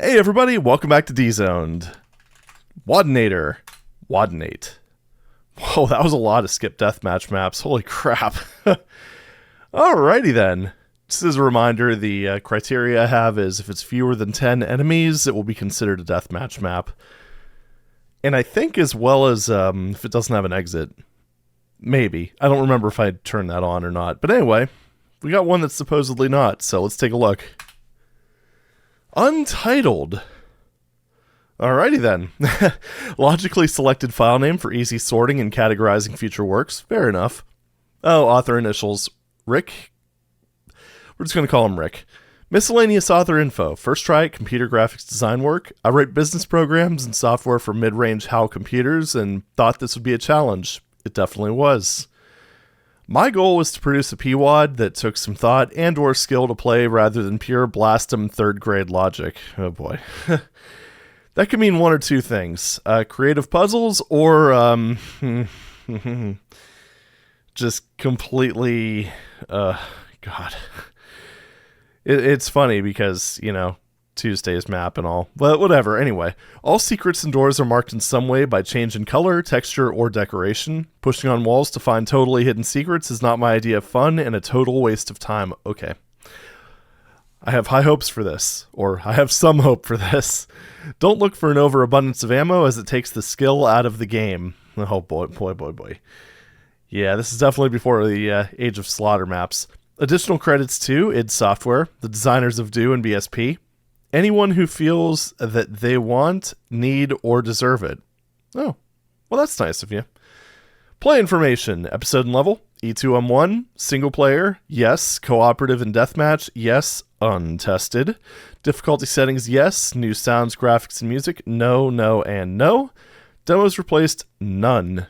Hey everybody, welcome back to D-Zoned. Wadinator. Wadinate. Whoa, that was a lot of skip deathmatch maps. Holy crap. Alrighty then. Just as a reminder, the criteria I have is if it's fewer than 10 enemies, it will be considered a deathmatch map. And I think as well as if it doesn't have an exit. Maybe. I don't remember if I turned that on or not. But anyway, we got one that's supposedly not, so let's take a look. Untitled. Alrighty then. Logically selected file name for easy sorting and categorizing future works. Fair enough. Oh, author initials. Rick. We're just going to call him Rick. Miscellaneous author info. First try at computer graphics design work. I write business programs and software for mid-range HAL computers and thought this would be a challenge. It definitely was. My goal was to produce a PWAD that took some thought and or skill to play rather than pure blastum third grade logic. Oh boy. That could mean one or two things. Creative puzzles or just completely God. It's funny because, you know, Tuesday's map and all. But whatever, anyway. All secrets and doors are marked in some way by change in color, texture, or decoration. Pushing on walls to find totally hidden secrets is not my idea of fun and a total waste of time. Okay. I have high hopes for this. Or I have some hope for this. Don't look for an overabundance of ammo as it takes the skill out of the game. Oh boy. Yeah, this is definitely before the Age of Slaughter maps. Additional credits to id Software, the designers of Do and BSP. Anyone who feels that they want, need, or deserve it. Oh, well that's nice of you. Play information, episode and level, E2M1, single player, yes, cooperative and deathmatch, yes, untested. Difficulty settings, yes, new sounds, graphics, and music, no, no, and no. Demos replaced, none.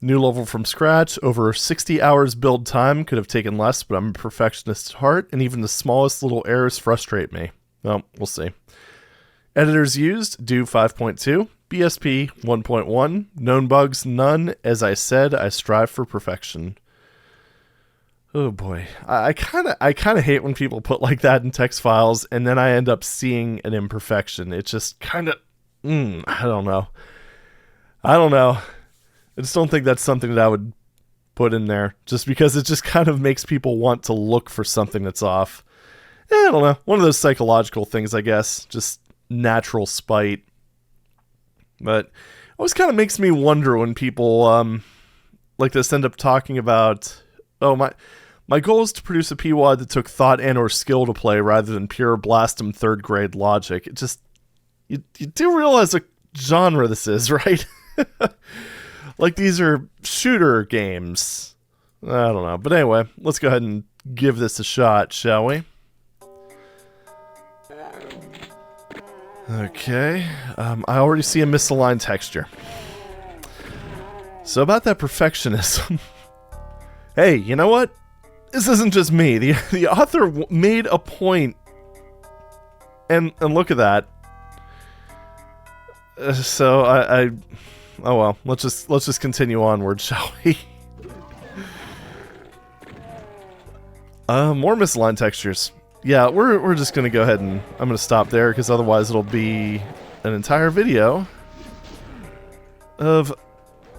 New level from scratch, over 60 hours build time, could have taken less, but I'm a perfectionist at heart, and even the smallest little errors frustrate me. Well, we'll see. Editors used, Do 5.2, BSP 1.1, known bugs, none. As I said, I strive for perfection. Oh boy. I kind of hate when people put like that in text files, and then I end up seeing an imperfection. It just kind of, I don't know. I just don't think that's something that I would put in there, just because it just kind of makes people want to look for something that's off. I don't know. One of those psychological things, I guess. Just natural spite. But it always kind of makes me wonder when people like this end up talking about, oh, my goal is to produce a PWAD that took thought and or skill to play rather than pure blastum third grade logic. It just, you do realize what genre this is, right? Like these are shooter games. I don't know. But anyway, let's go ahead and give this a shot, shall we? Okay, I already see a misaligned texture. So about that perfectionism. Hey, you know what? This isn't just me. The author made a point, and look at that. So oh well. Let's just continue onward, shall we? More misaligned textures. Yeah, we're just going to go ahead and I'm going to stop there because otherwise it'll be an entire video of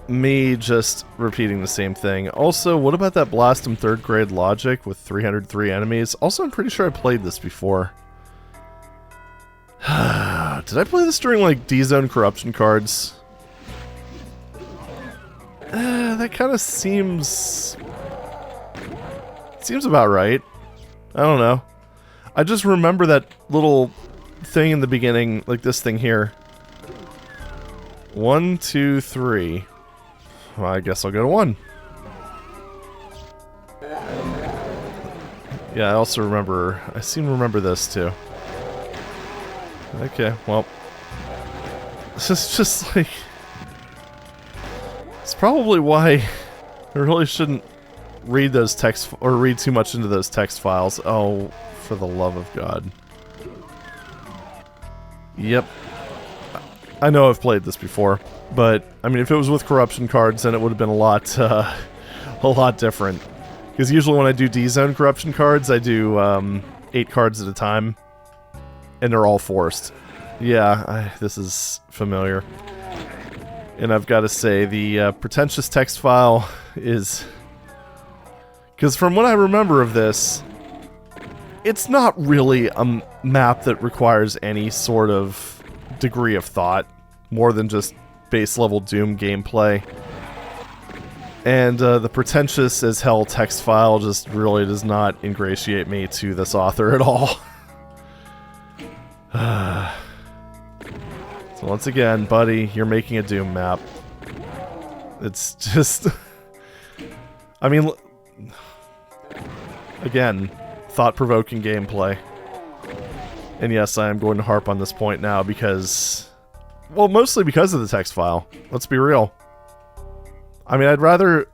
me just repeating the same thing. Also, what about that Blastum third grade logic with 303 enemies? Also, I'm pretty sure I played this before. Did I play this during like D-Zone corruption cards? That kind of seems about right. I don't know. I just remember that little thing in the beginning, like this thing here. 1, 2, 3. Well, I guess I'll go to 1. Yeah, I also remember, I seem to remember this too. Okay, well. This is just like, it's probably why I really shouldn't read those text, or read too much into those text files. Oh, for the love of God. Yep. I know I've played this before, but I mean, if it was with corruption cards, then it would have been a lot different. Because usually when I do D-Zone corruption cards, I do 8 cards at a time, and they're all forced. Yeah, this is familiar. And I've got to say, the pretentious text file is... Because from what I remember of this, it's not really a map that requires any sort of degree of thought, more than just base-level Doom gameplay. And the pretentious as hell text file just really does not ingratiate me to this author at all. So once again, buddy, you're making a Doom map. It's just... I mean... Again, thought-provoking gameplay. And yes, I am going to harp on this point now because... Well, mostly because of the text file. Let's be real. I mean, I'd rather...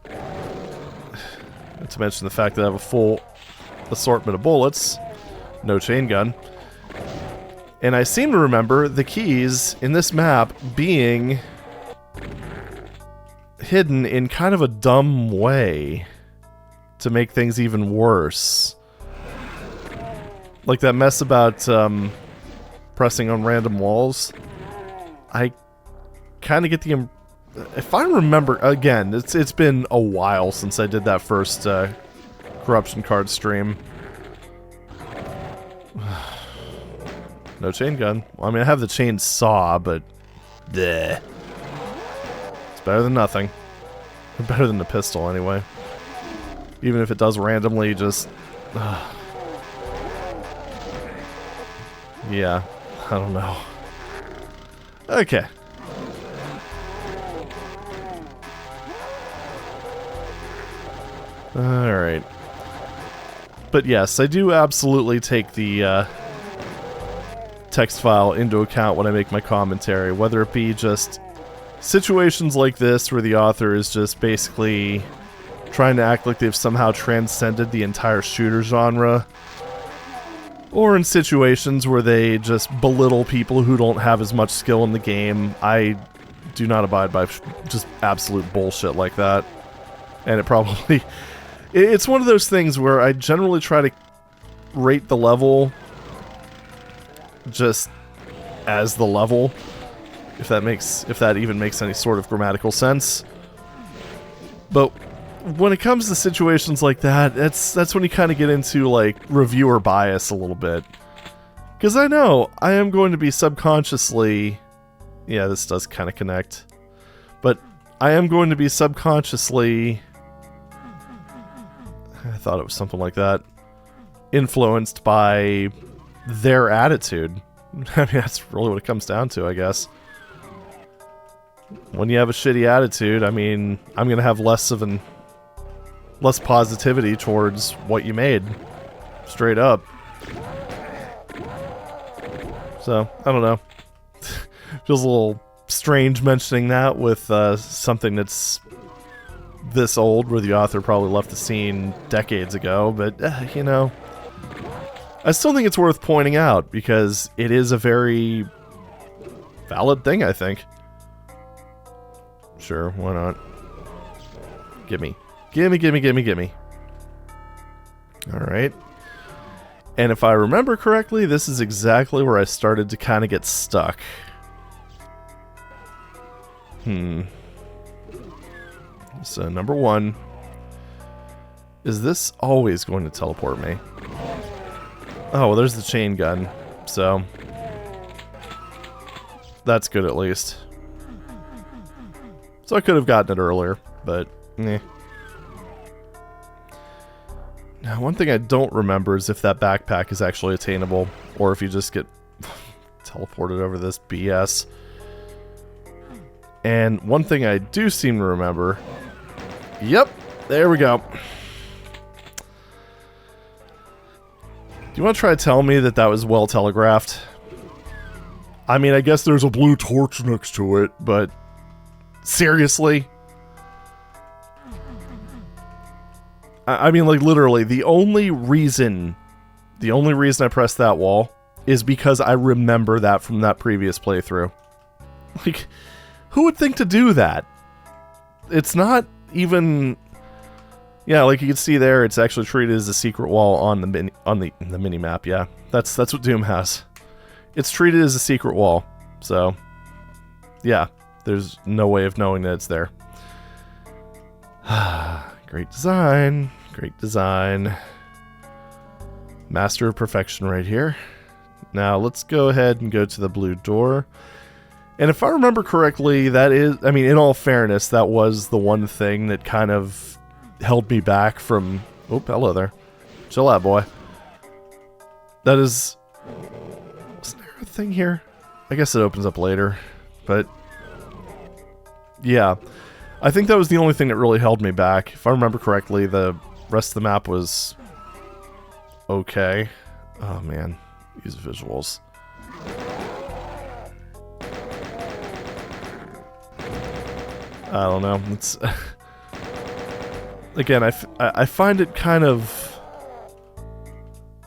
Not to mention the fact that I have a full assortment of bullets. No chain gun. And I seem to remember the keys in this map being... hidden in kind of a dumb way. To make things even worse. Like that mess about pressing on random walls. I kind of get the... If I remember... Again, it's been a while since I did that first corruption card stream. No chain gun. Well, I mean, I have the chainsaw, but... Bleh. It's better than nothing. Better than the pistol, anyway. Even if it does randomly just... Yeah, I don't know. Okay. Alright. But yes, I do absolutely take the text file into account when I make my commentary, whether it be just situations like this where the author is just basically... trying to act like they've somehow transcended the entire shooter genre, or in situations where they just belittle people who don't have as much skill in the game. I do not abide by just absolute bullshit like that. And it probably... It's one of those things where I generally try to rate the level just as the level, if that even makes any sort of grammatical sense. But when it comes to situations like that, that's when you kind of get into, like, reviewer bias a little bit. Because I know I am going to be subconsciously... Yeah, this does kind of connect. But I am going to be subconsciously... I thought it was something like that. Influenced by their attitude. I mean, that's really what it comes down to, I guess. When you have a shitty attitude, I mean, I'm going to have less positivity towards what you made. Straight up. So, I don't know. Feels a little strange mentioning that with something that's this old, where the author probably left the scene decades ago, but, you know. I still think it's worth pointing out, because it is a very valid thing, I think. Sure, why not? Gimme. Gimme, gimme, gimme, gimme. Alright. And if I remember correctly, this is exactly where I started to kind of get stuck. So, number one. Is this always going to teleport me? Oh, well, there's the chain gun. So, that's good at least. So I could have gotten it earlier, but, eh. Now, one thing I don't remember is if that backpack is actually attainable, or if you just get teleported over this BS. And one thing I do seem to remember... Yep, there we go. Do you want to try to tell me that that was well telegraphed? I mean, I guess there's a blue torch next to it, but... Seriously? I mean, like, literally, the only reason I pressed that wall is because I remember that from that previous playthrough. Like, who would think to do that? It's not even... Yeah, like you can see there, it's actually treated as a secret wall on the mini map. Yeah, that's what Doom has. it's treated as a secret wall. So, yeah, there's no way of knowing that it's there. Great design. Great design. Master of perfection right here. Now, let's go ahead and go to the blue door. And if I remember correctly, that is, I mean, in all fairness, that was the one thing that kind of held me back from... Oh, hello there. Chill out, boy. That is... Wasn't there a thing here? I guess it opens up later. But... yeah. I think that was the only thing that really held me back. If I remember correctly, the rest of the map was... okay. Oh, man. These visuals. I don't know. It's... again, I find it kind of...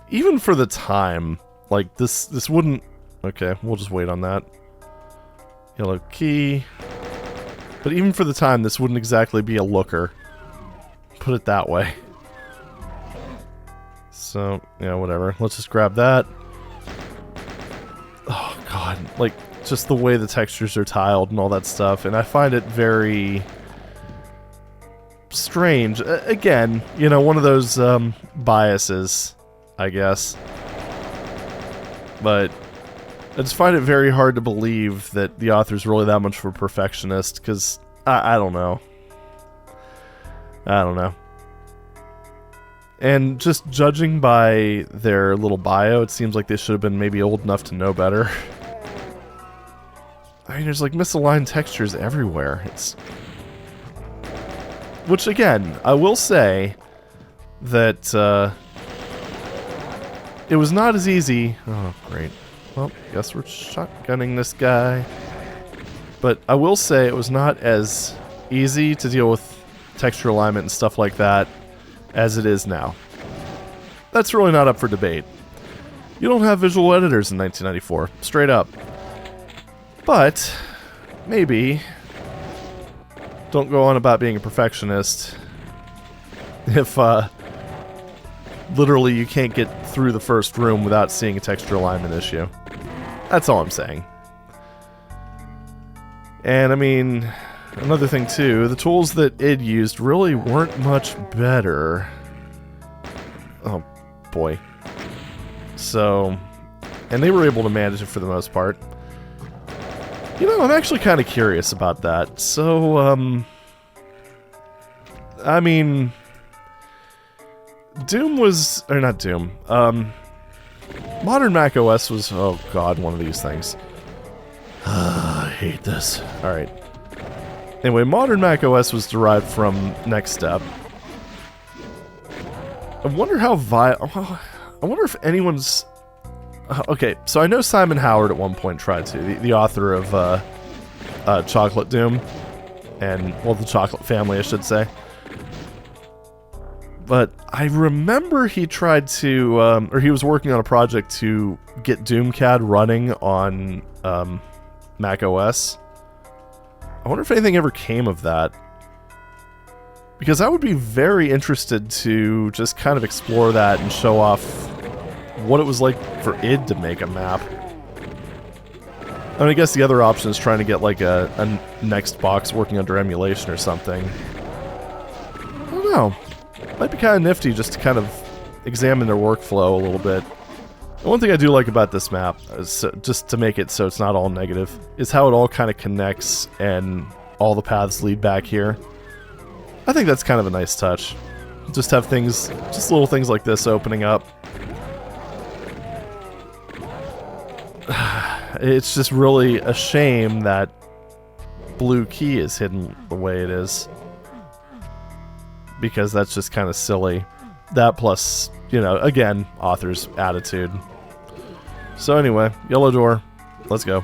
even for the time, like, this wouldn't... okay, we'll just wait on that. Yellow key. But even for the time, this wouldn't exactly be a looker. Put it that way. So, yeah, whatever. Let's just grab that. Oh, God. Like, just the way the textures are tiled and all that stuff. And I find it very... strange. Again, you know, one of those biases, I guess. But I just find it very hard to believe that the author's really that much of a perfectionist, because I don't know. I don't know. And just judging by their little bio, it seems like they should have been maybe old enough to know better. I mean, there's like misaligned textures everywhere. It's... which, again, I will say that it was not as easy... oh, great. Well, guess we're shotgunning this guy. But I will say it was not as easy to deal with texture alignment and stuff like that as it is now. That's really not up for debate. You don't have visual editors in 1994, straight up. But, maybe... don't go on about being a perfectionist if, literally you can't get through the first room without seeing a texture alignment issue. That's all I'm saying. And, I mean, another thing, too, the tools that id used really weren't much better. Oh, boy. So, and they were able to manage it for the most part. You know, I'm actually kind of curious about that. So, I mean, Doom was, or not Doom, modern Mac OS was, oh god, one of these things. I hate this. Alright. Anyway, modern Mac OS was derived from Next Step. I wonder how I wonder if anyone's... okay, so I know Simon Howard at one point tried to, the author of Chocolate Doom, and, well, the Chocolate Family, I should say. But I remember he tried to, or he was working on a project to get DoomCAD running on Mac OS. I wonder if anything ever came of that. Because I would be very interested to just kind of explore that and show off what it was like for id to make a map. I mean, I guess the other option is trying to get like a next box working under emulation or something. I don't know. Might be kind of nifty just to kind of examine their workflow a little bit. The one thing I do like about this map, is just to make it so it's not all negative, is how it all kind of connects and all the paths lead back here. I think that's kind of a nice touch. Just have things, just little things like this opening up. It's just really a shame that blue key is hidden the way it is. Because that's just kind of silly. That plus, you know, again, author's attitude. So anyway, yellow door. Let's go.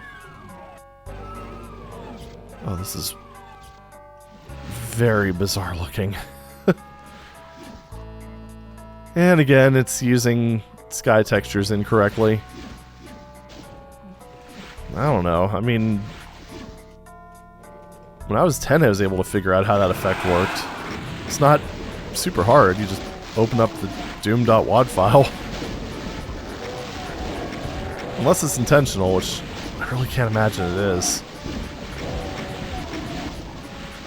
Oh, this is very bizarre looking. And again, it's using sky textures incorrectly. I don't know. I mean, when I was 10, I was able to figure out how that effect worked. It's not super hard. You just open up the doom.wad file. Unless it's intentional, which I really can't imagine it is.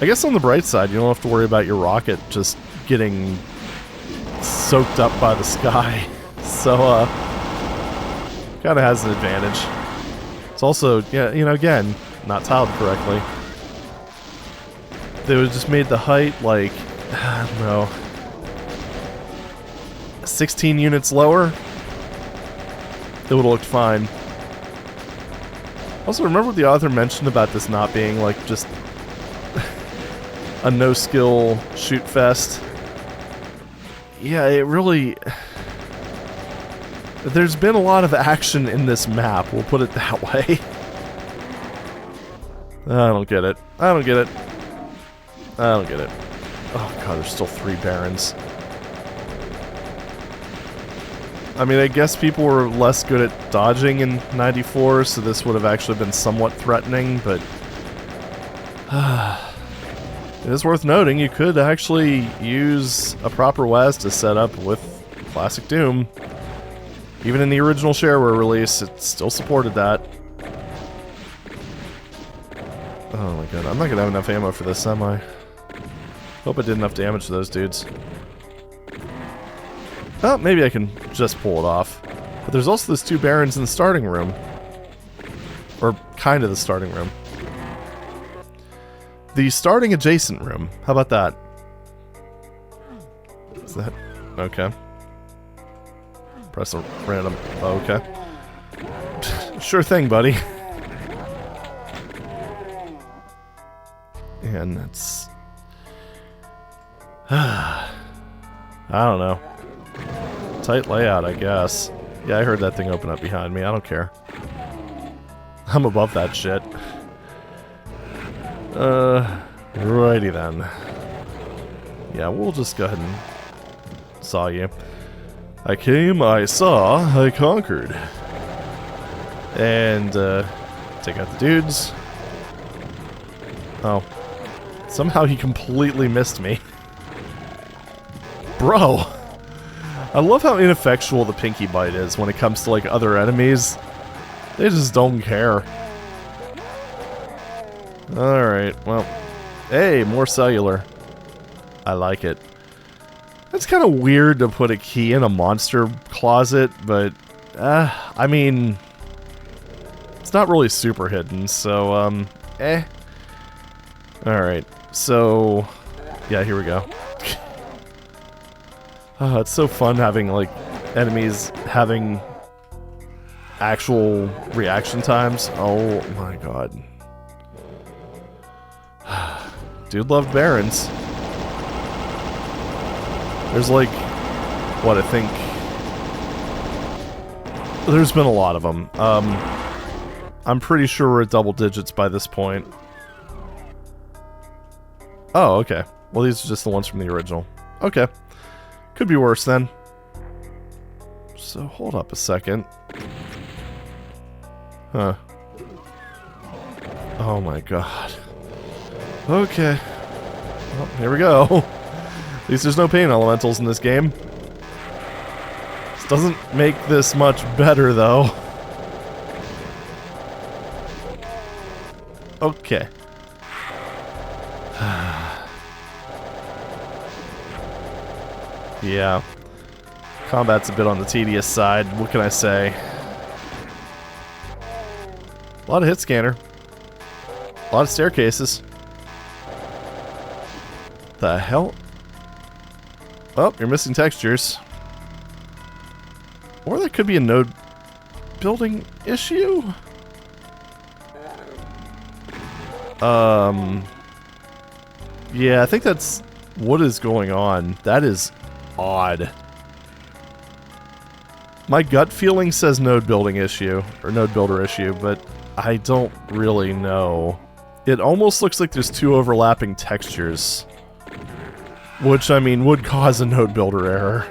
I guess on the bright side, you don't have to worry about your rocket just getting soaked up by the sky. So, kind of has an advantage. It's also, yeah, you know, again, not tiled correctly. They would have just made the height, like, I don't know, 16 units lower. It would have looked fine. Also, remember what the author mentioned about this not being, like, just a no-skill shoot fest? Yeah, it really... There's been a lot of action in this map, we'll put it that way. I don't get it. I don't get it. I don't get it. Oh god, there's still 3 barons. I mean, I guess people were less good at dodging in 94, so this would have actually been somewhat threatening, but... it is worth noting, you could actually use a proper WAS to set up with Classic Doom. Even in the original shareware release, it still supported that. Oh my god, I'm not gonna have enough ammo for this, am I? Hope I did enough damage to those dudes. Oh, maybe I can just pull it off. But there's also those 2 barons in the starting room. Or kind of the starting room. The starting adjacent room. How about that? Is that... okay. Press a random... oh, okay. Sure thing, buddy. And it's... I don't know. Tight layout, I guess. Yeah, I heard that thing open up behind me. I don't care. I'm above that shit. Righty then. Yeah, we'll just go ahead and saw you. I came, I saw, I conquered. And, take out the dudes. Oh. Somehow he completely missed me. Bro! I love how ineffectual the pinky bite is when it comes to, like, other enemies. They just don't care. Alright, well. Hey, more cellular. I like it. It's kind of weird to put a key in a monster closet, but, I mean... it's not really super hidden, so, Alright, so... yeah, here we go. It's so fun having, like, enemies having actual reaction times. Oh my god. Dude loved barons. There's like, what, I think... there's been a lot of them. I'm pretty sure we're at double digits by this point. Oh, okay. Well, these are just the ones from the original. Okay. Could be worse then. So, hold up a second. Huh. Oh my god. Okay. Well, here we go. At least there's no pain elementals in this game. This doesn't make this much better, though. Okay. Yeah. Combat's a bit on the tedious side. What can I say? A lot of hit scanner. A lot of staircases. The hell? Oh, you're missing textures. Or that could be a node building issue? Yeah, I think that's what is going on. That is odd. My gut feeling says node building issue, or node builder issue, but I don't really know. It almost looks like there's 2 overlapping textures. Which, I mean, would cause a node builder error.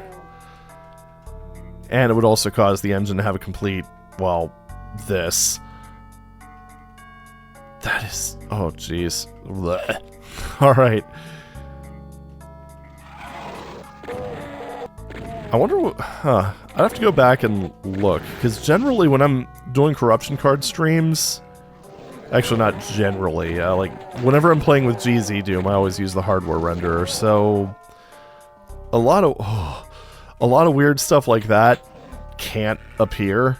And it would also cause the engine to have a complete, well, this. That is... oh, jeez. Alright. I wonder what... huh. I'd have to go back and look, because generally when I'm doing corruption card streams, actually not generally, like whenever I'm playing with dsda-doom, I always use the hardware renderer, so a lot of weird stuff like that can't appear.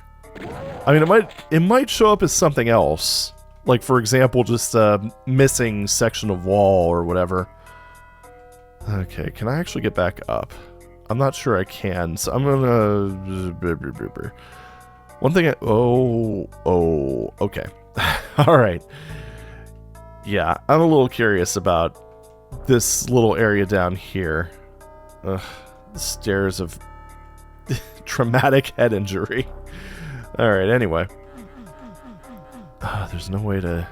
I mean, it might show up as something else, like for example, just a missing section of wall or whatever. Okay, can I actually get back up? I'm not sure I can, so I'm gonna... One thing okay. Alright. Yeah, I'm a little curious about this little area down here. Ugh, the stairs of traumatic head injury. Alright, anyway. There's no way to...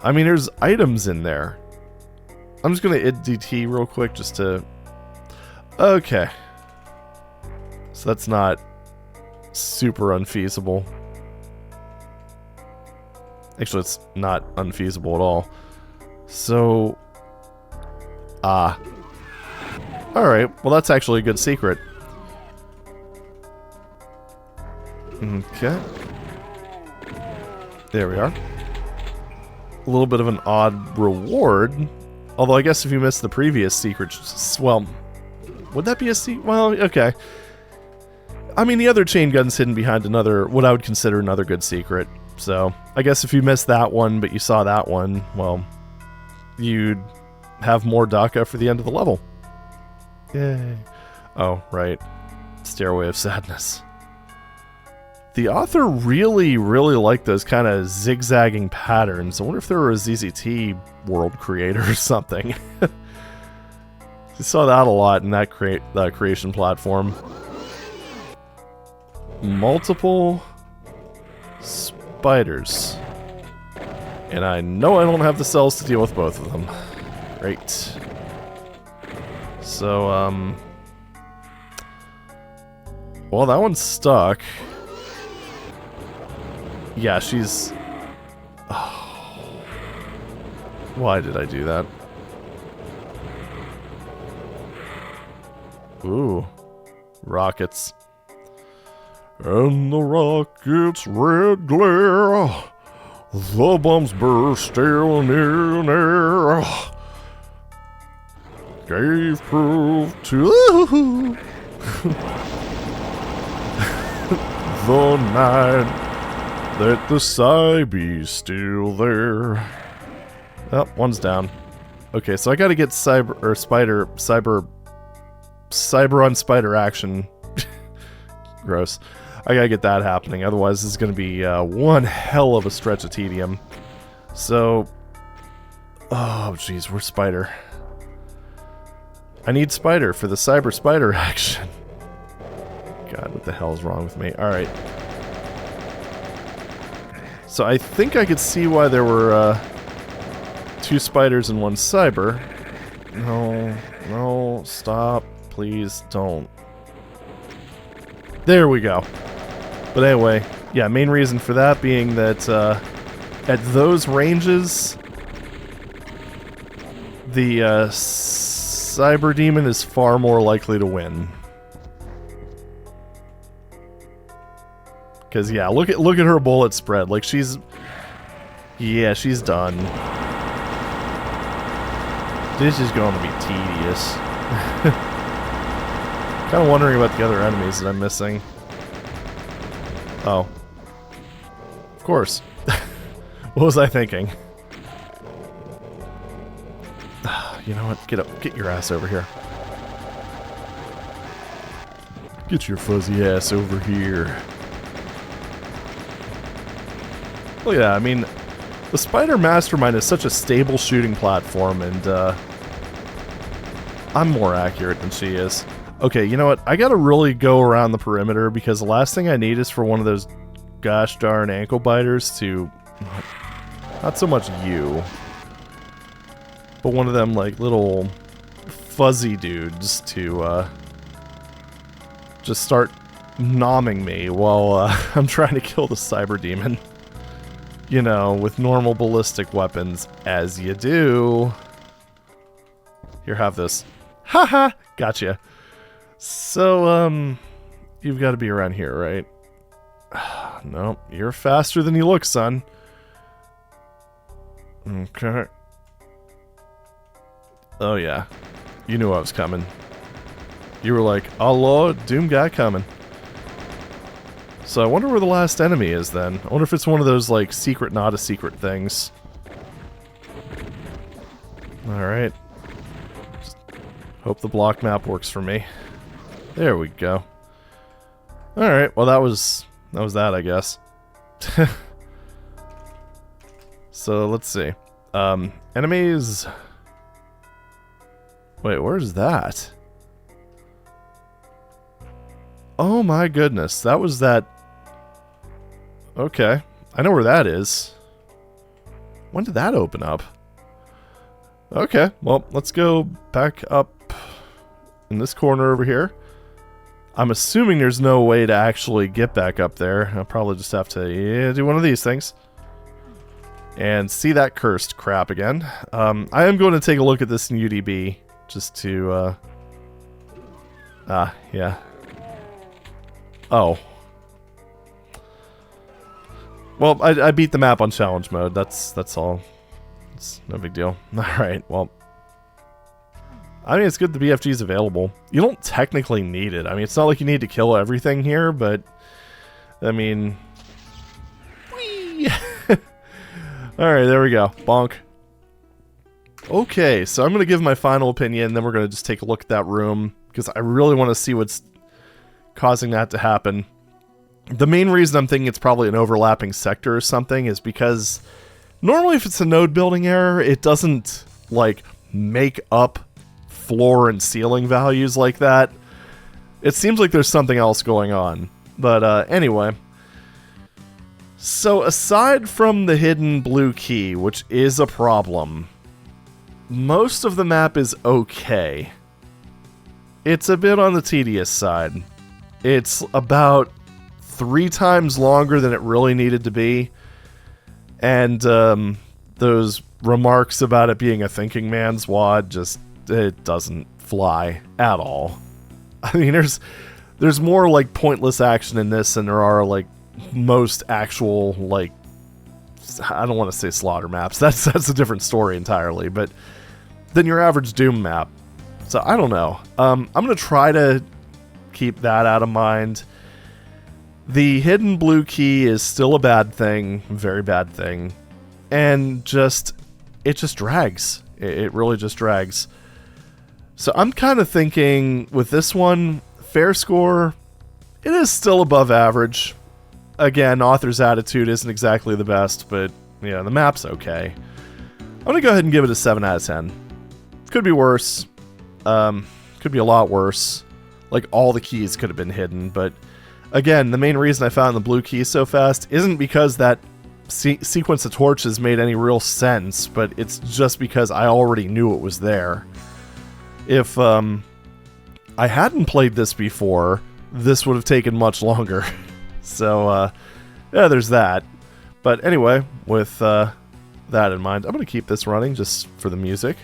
I mean, there's items in there. I'm just gonna id-dt real quick just to... Okay. So that's not super unfeasible. Actually, it's not unfeasible at all. So... Alright, well that's actually a good secret. Okay. There we are. A little bit of an odd reward. Although I guess if you missed the previous secret, well, would that be a secret? Well, okay. I mean, the other chain gun's hidden behind another, what I would consider another good secret. So, I guess if you missed that one, but you saw that one, well, you'd have more DACA for the end of the level. Yay. Oh, right. Stairway of Sadness. The author really, really liked those kind of zigzagging patterns. I wonder if there were a ZZT world creator or something. I saw that a lot in that creation platform. Multiple spiders. And I know I don't have the cells to deal with both of them. Great. So, well, that one's stuck. Yeah, she's... Oh. Why did I do that? Ooh. Rockets. And the rockets' red glare, the bombs burst still near and near, gave proof to the night that the Cybe's still there. Oh, one's down. Okay, so I gotta get cyber on spider action. Gross. I gotta get that happening, otherwise this is gonna be one hell of a stretch of tedium. So, oh jeez, where's Spider? I need Spider for the cyber spider action. God, what the hell is wrong with me? Alright. So I think I could see why there were 2 spiders and 1 cyber. No, no, stop. Please don't. There we go. But anyway, yeah, main reason for that being that at those ranges, the cyber demon is far more likely to win. Because yeah, look at her bullet spread. Like she's done. This is going to be tedious. Kind of wondering about the other enemies that I'm missing. Oh. Of course. What was I thinking? You know what? Get up. Get your ass over here. Get your fuzzy ass over here. Well, yeah, I mean, the Spider Mastermind is such a stable shooting platform, and I'm more accurate than she is. Okay, you know what? I gotta really go around the perimeter, because the last thing I need is for one of those gosh darn ankle biters to... Not so much you, but one of them, like, little fuzzy dudes to just start nomming me while I'm trying to kill the cyber demon. You know, with normal ballistic weapons, as you do. Here, have this. Haha! Gotcha. So, you've got to be around here, right? No, you're faster than you look, son. Okay. Oh, yeah. You knew I was coming. You were like, oh, Lord, Doom guy coming. So I wonder where the last enemy is, then. I wonder if it's one of those, like, secret, not a secret things. Alright. Hope the block map works for me. There we go. Alright, well that was that, I guess. So, let's see. Enemies... Wait, where's that? Oh my goodness, that was that... Okay, I know where that is. When did that open up? Okay, well, let's go back up in this corner over here. I'm assuming there's no way to actually get back up there. I'll probably just have to do one of these things. And see that cursed crap again. I am going to take a look at this in UDB, just to, yeah. Oh. Well, I beat the map on challenge mode, that's all. It's no big deal. Alright, well. I mean, it's good the BFG is available. You don't technically need it. I mean, it's not like you need to kill everything here, but... I mean... Whee! Alright, there we go. Bonk. Okay, so I'm going to give my final opinion, then we're going to just take a look at that room, because I really want to see what's causing that to happen. The main reason I'm thinking it's probably an overlapping sector or something is because... Normally, if it's a node building error, it doesn't, like, make up floor and ceiling values like that. It seems like there's something else going on. But, anyway. So, aside from the hidden blue key, which is a problem, most of the map is okay. It's a bit on the tedious side. It's about 3 times longer than it really needed to be. And those remarks about it being a thinking man's WAD just, it doesn't fly at all. I mean, there's more, like, pointless action in this than there are, like, most actual, like, I don't want to say slaughter maps. That's a different story entirely, but than your average Doom map. So, I don't know. I'm going to try to keep that out of mind. The hidden blue key is still a bad thing, very bad thing, and it just drags. It really just drags. So I'm kind of thinking with this one, fair score, it is still above average. Again, author's attitude isn't exactly the best, but yeah, the map's okay. I'm going to go ahead and give it a 7 out of 10. Could be worse. Could be a lot worse. Like, all the keys could have been hidden, but... Again, the main reason I found the blue key so fast isn't because that sequence of torches made any real sense, but it's just because I already knew it was there. If I hadn't played this before, this would have taken much longer. So, yeah, there's that. But anyway, with that in mind, I'm going to keep this running just for the music.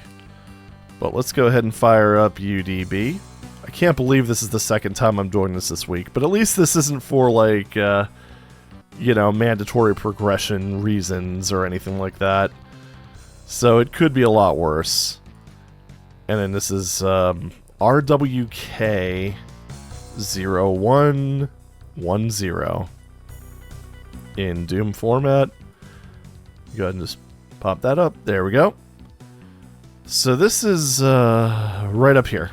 But let's go ahead and fire up UDB. I can't believe this is the second time I'm doing this week, but at least this isn't for, like, you know, mandatory progression reasons or anything like that. So it could be a lot worse. And then this is RWK0110 in Doom format. Go ahead and just pop that up. There we go. So this is right up here.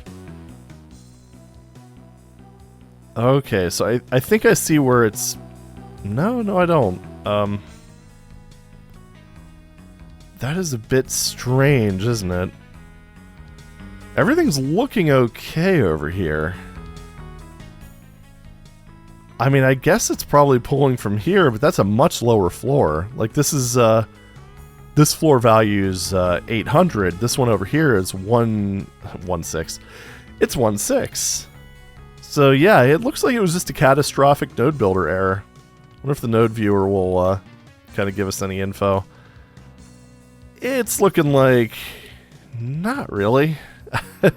Okay, so I think I see where it's... No, I don't. That is a bit strange, isn't it? Everything's looking okay over here. I mean, I guess it's probably pulling from here, but that's a much lower floor. Like, this is, this floor value's 800. This one over here is 116. It's 16. So yeah, it looks like it was just a catastrophic node builder error. I wonder if the node viewer will kind of give us any info. It's looking like... not really. I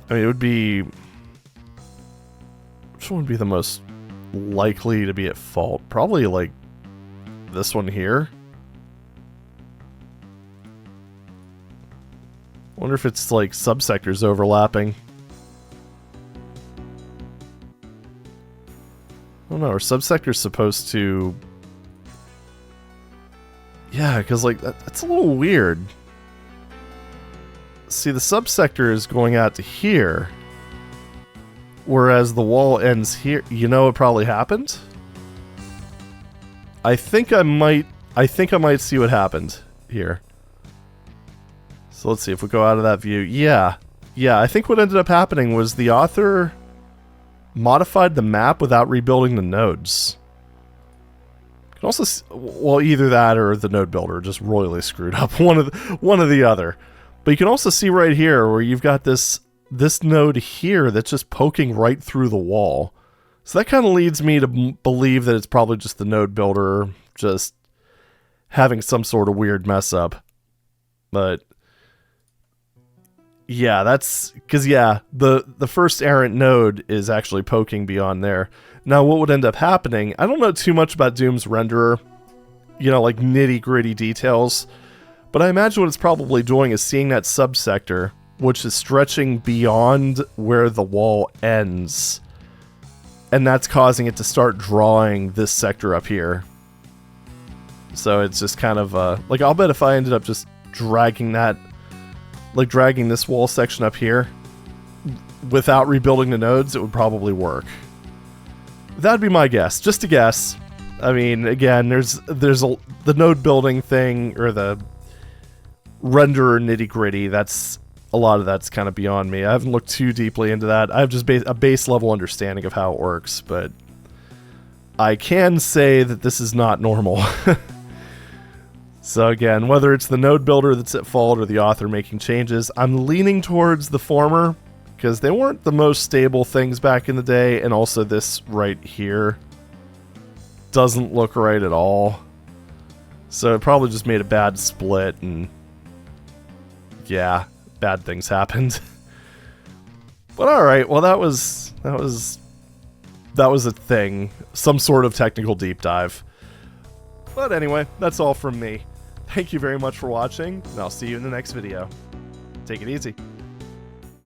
mean, it would be... which one would be the most likely to be at fault? Probably like this one here. Wonder if it's like subsectors overlapping. I don't know, are subsectors supposed to... Yeah, because like that's a little weird. See, the subsector is going out to here, whereas the wall ends here. You know what probably happened? I think I might see what happened here. So let's see if we go out of that view. Yeah, I think what ended up happening was the author modified the map without rebuilding the nodes. You can also, well, either that or the node builder just royally screwed up. One of the other. But you can also see right here where you've got this node here that's just poking right through the wall. So that kind of leads me to believe that it's probably just the node builder just having some sort of weird mess up. But yeah, that's because, yeah, the first errant node is actually poking beyond there. Now, what would end up happening, I don't know too much about Doom's renderer, you know, like nitty-gritty details, but I imagine what it's probably doing is seeing that subsector, which is stretching beyond where the wall ends, and that's causing it to start drawing this sector up here. So it's just kind of, like, I'll bet if I ended up just dragging that, like dragging this wall section up here, without rebuilding the nodes, it would probably work. That'd be my guess. Just a guess. I mean, again, there's the node building thing, or the renderer nitty-gritty, that's a lot of that's kind of beyond me. I haven't looked too deeply into that. I have just a base level understanding of how it works, but I can say that this is not normal. So again, whether it's the node builder that's at fault or the author making changes, I'm leaning towards the former, because they weren't the most stable things back in the day, and also this right here doesn't look right at all. So it probably just made a bad split, and yeah, bad things happened. But alright, well that was a thing. Some sort of technical deep dive. But anyway, that's all from me. Thank you very much for watching, and I'll see you in the next video. Take it easy.